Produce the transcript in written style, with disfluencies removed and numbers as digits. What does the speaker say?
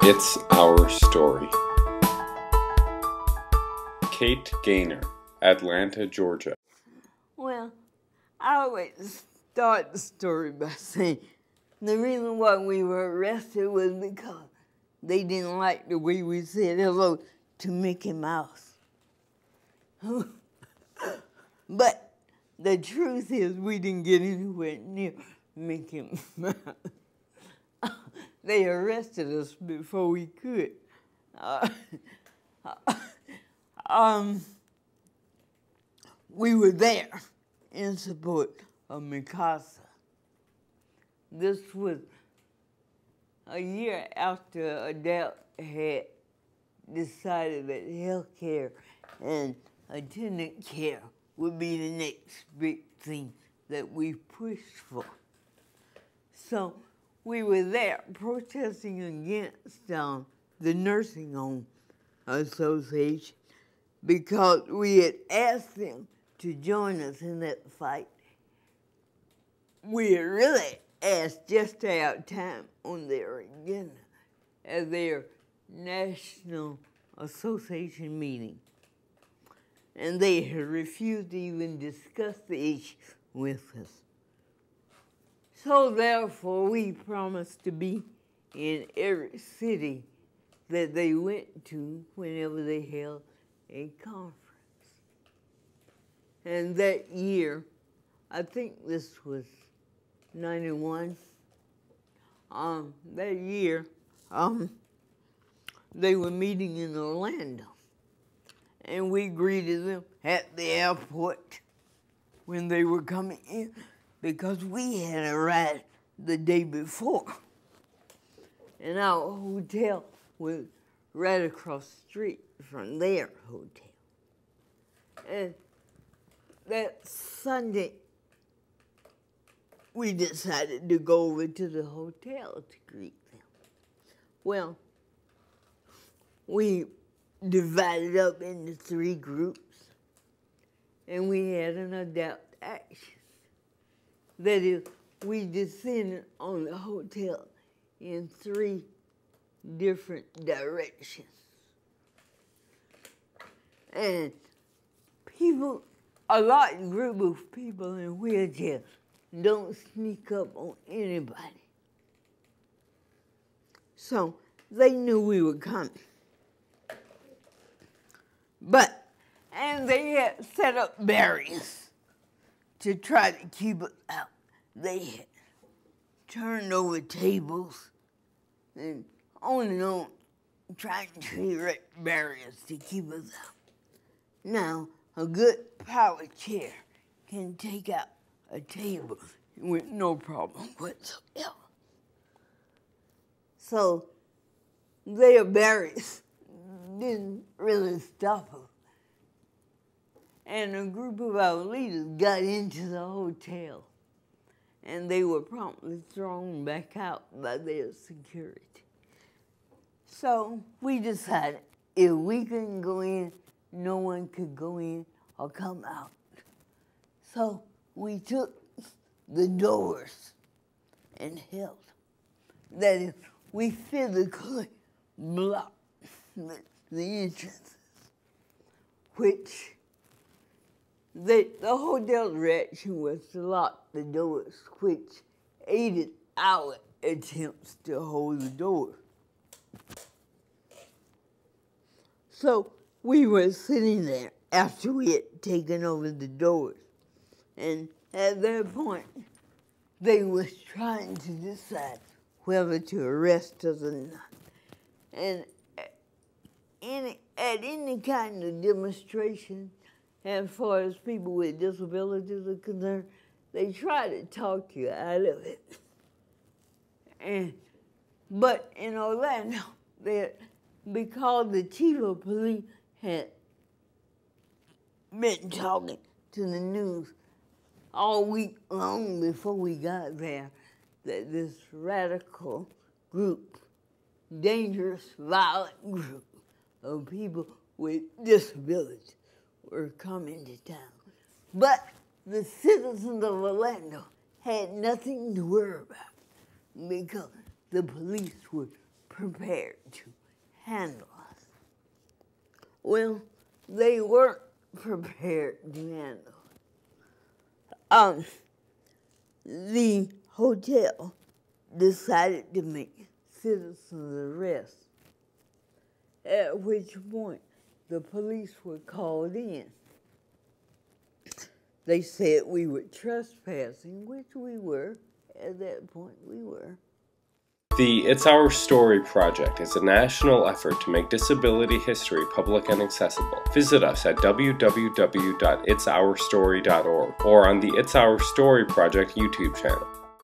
It's Our Story. Kate Gaynor, Atlanta, Georgia. Well, I always start the story by saying the reason why we were arrested was because they didn't like the way we said hello to Mickey Mouse. But the truth is we didn't get anywhere near Mickey Mouse. They arrested us before we could. We were there in support of MiCASA. This was a year after adult had decided that health care and attendant care would be the next big thing that we pushed for. So we were there protesting against the Nursing Home Association because we had asked them to join us in that fight. We had really asked just to have time on their agenda at their National Association meeting. And they had refused to even discuss the issue with us. So therefore, we promised to be in every city that they went to whenever they held a conference. And that year, I think this was 91, that year, they were meeting in Orlando. And we greeted them at the airport when they were coming in because we had arrived the day before. And our hotel was right across the street from their hotel. And that Sunday, we decided to go over to the hotel to greet them. Well, we divided up into 3 groups, and we had an adopt action. That is, we descended on the hotel in 3 different directions. And people, a large group of people in wheelchairs don't sneak up on anybody. So they knew we were coming. And they had set up barriers to try to keep us out. They had turned over tables and on, trying to erect barriers to keep us out. Now, a good power chair can take out a table with no problem whatsoever. So their barriers didn't really stop us. And a group of our leaders got into the hotel, and they were promptly thrown back out by their security. So we decided if we couldn't go in, no one could go in or come out. So we took the doors and held them. That is, we physically blocked the entrances, which the hotel's reaction was to lock the doors, which aided our attempts to hold the doors. So we were sitting there after we had taken over the doors. And at that point, they was trying to decide whether to arrest us or not. And at any kind of demonstration, as far as people with disabilities are concerned, they try to talk you out of it. But in Orlando, because the chief of police had been talking to the news all week long before we got there, that this radical group, dangerous, violent group of people with disabilities were coming to town. But the citizens of Orlando had nothing to worry about because the police were prepared to handle us. Well, they weren't prepared to handle us. The hotel decided to make citizens arrests, at which point the police were called in. They said we were trespassing, which we were. At that point, we were. The It's Our Story project is a national effort to make disability history public and accessible. Visit us at www.itsourstory.org or on the It's Our Story project YouTube channel.